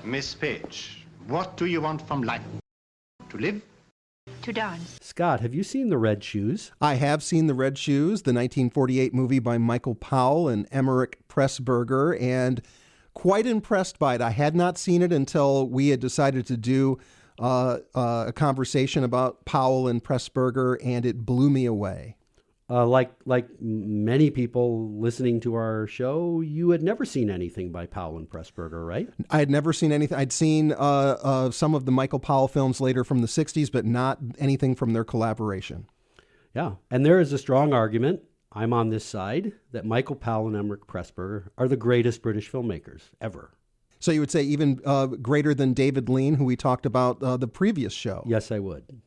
Miss Page, what do you want from life? To live? To dance. Scott, have you seen The Red Shoes? I have seen The Red Shoes, the 1948 movie by Michael Powell and Emeric Pressburger, and quite impressed by it. I had not seen it until we had decided to do a conversation about Powell and Pressburger, and it blew me away. Like many people listening to our show, you had never seen anything by Powell and Pressburger, right? I had never seen anything. I'd seen some of the Michael Powell films later from the 60s, but not anything from their collaboration. Yeah, and there is a strong argument, I'm on this side, that Michael Powell and Emeric Pressburger are the greatest British filmmakers ever. So you would say even greater than David Lean, who we talked about the previous show? Yes, I would.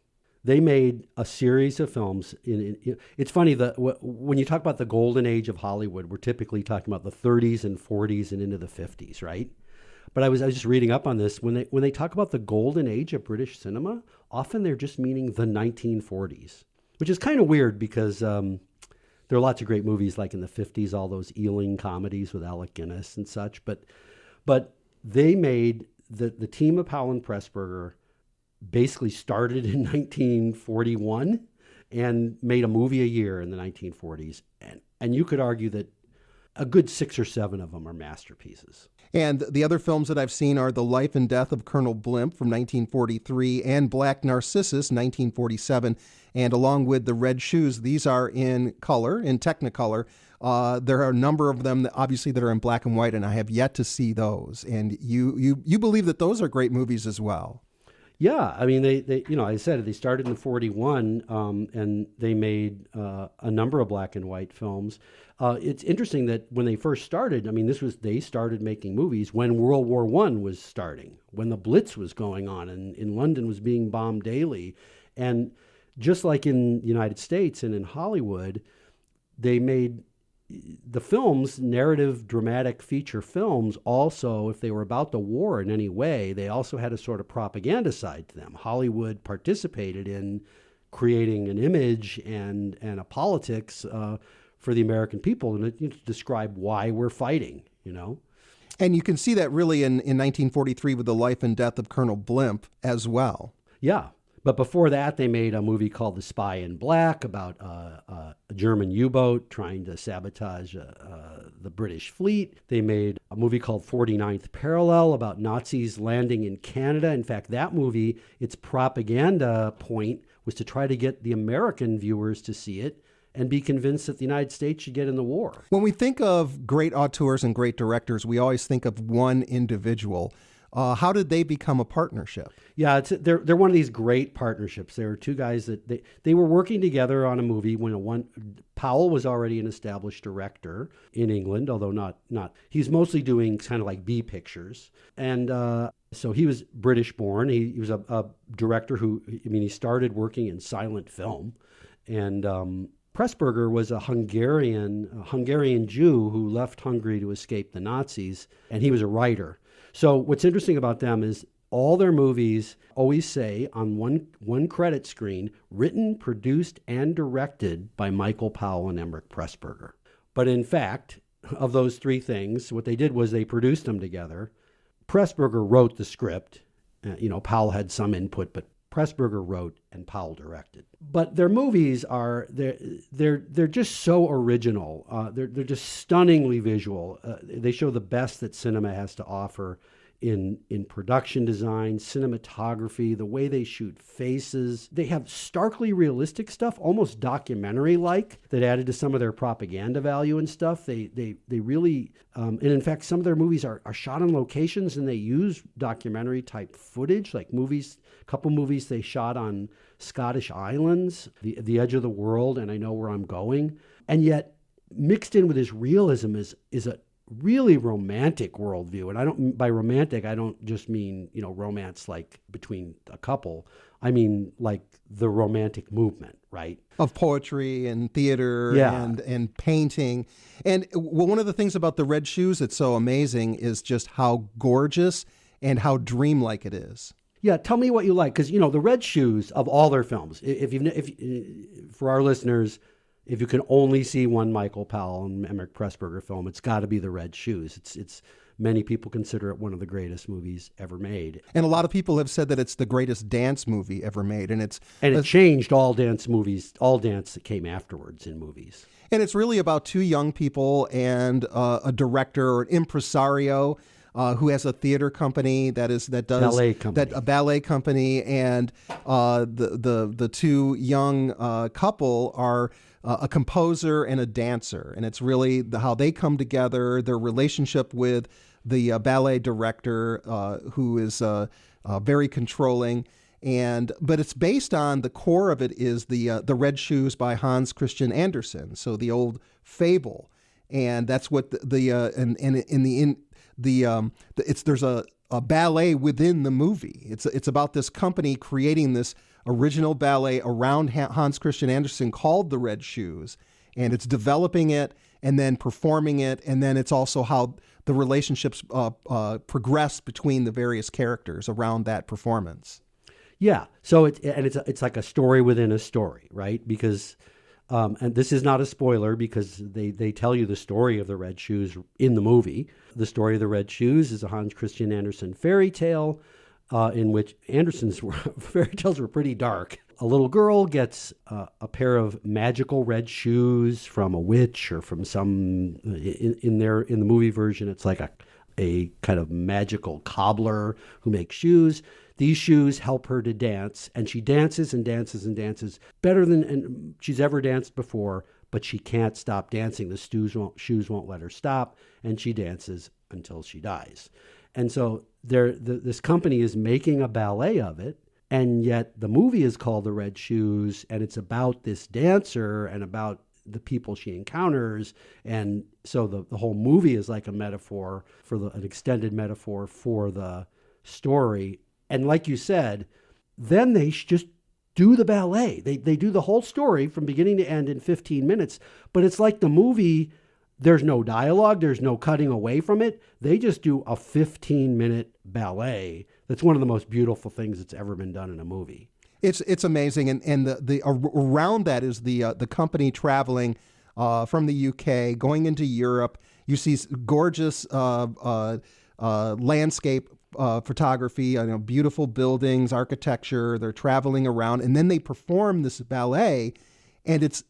They made a series of films. It's funny that when you talk about the golden age of Hollywood, we're typically talking about the 30s and 40s and into the 50s, right? But I was just reading up on this. When they talk about the golden age of British cinema, often they're just meaning the 1940s, which is kind of weird because there are lots of great movies like in the 50s, all those Ealing comedies with Alec Guinness and such. But they made the team of Powell and Pressburger basically started in 1941 and made a movie a year in the 1940s. And you could argue that a good 6 or 7 of them are masterpieces. And the other films that I've seen are The Life and Death of Colonel Blimp from 1943 and Black Narcissus, 1947. And along with The Red Shoes, these are in color, in Technicolor. There are a number of them that obviously that are in black and white, and I have yet to see those. And you believe that those are great movies as well. Yeah, I mean, they I said they started in 41, and they made a number of black and white films. It's interesting that when they first started, I mean, they started making movies when World War I was starting, when the Blitz was going on, and in London was being bombed daily. And just like in the United States and in Hollywood, they made the films, narrative, dramatic feature films, also, if they were about the war in any way, they also had a sort of propaganda side to them. Hollywood participated in creating an image and a politics for the American people, and to describe why we're fighting, And you can see that really in 1943 with The Life and Death of Colonel Blimp as well. Yeah. But before that, they made a movie called The Spy in Black about a German U-boat trying to sabotage the British fleet. They made a movie called 49th Parallel about Nazis landing in Canada. In fact, that movie, its propaganda point was to try to get the American viewers to see it and be convinced that the United States should get in the war. When we think of great auteurs and great directors, we always think of one individual. How did they become a partnership? Yeah, they're one of these great partnerships. There were two guys that they were working together on a movie when Powell was already an established director in England, although not he's mostly doing kind of like B pictures. And so he was British born. He was a director he started working in silent film. And Pressburger was a Hungarian Jew who left Hungary to escape the Nazis, and he was a writer. So what's interesting about them is all their movies always say on one credit screen, written, produced, and directed by Michael Powell and Emeric Pressburger. But in fact, of those three things, what they did was they produced them together. Pressburger wrote the script. Powell had some input, but Pressburger wrote and Powell directed. But their movies they're just so original. They're just stunningly visual. They show the best that cinema has to offer in production design, cinematography, the way they shoot faces. They have starkly realistic stuff, almost documentary-like, that added to some of their propaganda value and stuff. They really, and in fact, some of their movies are shot on locations, and they use documentary-type footage, like a couple movies they shot on Scottish islands, the Edge of the World, and I Know Where I'm Going. And yet, mixed in with this realism is a really romantic worldview. And by romantic, I don't just mean, romance like between a couple. I mean like the romantic movement, right? Of poetry and theater and painting. And one of the things about The Red Shoes that's so amazing is just how gorgeous and how dreamlike it is. Yeah, tell me what you like, because The Red Shoes, of all their films, for our listeners, if you can only see one Michael Powell and Emeric Pressburger film, it's got to be The Red Shoes. It's many people consider it one of the greatest movies ever made. And a lot of people have said that it's the greatest dance movie ever made. And it changed all dance movies, all dance that came afterwards in movies. And it's really about two young people and a director or an impresario who has a theater company that does a ballet company, and the two young couple are a composer and a dancer, and it's really how they come together, their relationship with the ballet director, who is very controlling. But it's based on, the core of it is the Red Shoes by Hans Christian Andersen, so the old fable, and that's what there's a ballet within the movie. It's about this company creating this original ballet around Hans Christian Andersen called the Red Shoes, and it's developing it and then performing it, and then it's also how the relationships progress between the various characters around that performance. Yeah, so it's like a story within a story, right? Because and this is not a spoiler because they tell you the story of the Red Shoes in the movie. The story of the Red Shoes is a Hans Christian Andersen fairy tale in which Andersen's fairy tales were pretty dark. A little girl gets a pair of magical red shoes from a witch or from some in the movie version. It's like a kind of magical cobbler who makes shoes. These shoes help her to dance, and she dances and dances and dances better than she's ever danced before, but she can't stop dancing. The shoes won't let her stop, and she dances until she dies. And so this company is making a ballet of it, and yet the movie is called The Red Shoes, and it's about this dancer and about the people she encounters. And so the whole movie is like a metaphor an extended metaphor for the story. And like you said, then they just do the ballet. They do the whole story from beginning to end in 15 minutes. But it's like the movie, there's no dialogue, there's no cutting away from it. They just do a 15-minute ballet. That's one of the most beautiful things that's ever been done in a movie. It's amazing, and the around that is the company traveling from the UK, going into Europe. You see gorgeous landscape photography, beautiful buildings, architecture. They're traveling around, and then they perform this ballet, and it's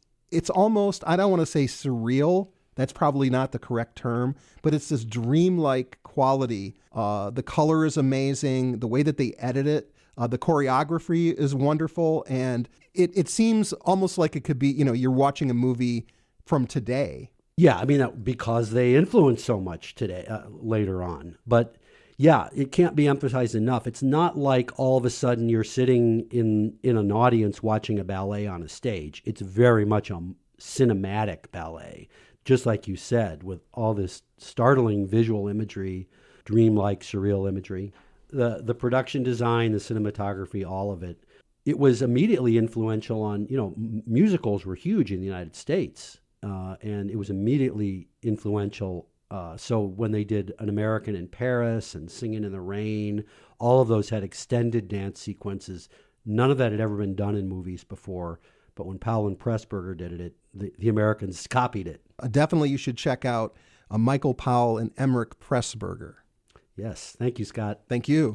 almost, I don't want to say surreal. That's probably not the correct term, but it's this dreamlike quality. The color is amazing. The way that they edit it, the choreography is wonderful, and it seems almost like it could be, you're watching a movie from today. Yeah, I mean, because they influence so much today, later on. But yeah, it can't be emphasized enough. It's not like all of a sudden you're sitting in an audience watching a ballet on a stage. It's very much a cinematic ballet, just like you said, with all this startling visual imagery, dreamlike, surreal imagery. The production design, the cinematography, all of it. It was immediately influential on, musicals were huge in the United States, and it was immediately influential. So when they did An American in Paris and Singing in the Rain, all of those had extended dance sequences. None of that had ever been done in movies before. But when Powell and Pressburger did it, the Americans copied it. Definitely you should check out Michael Powell and Emeric Pressburger. Yes. Thank you, Scott. Thank you.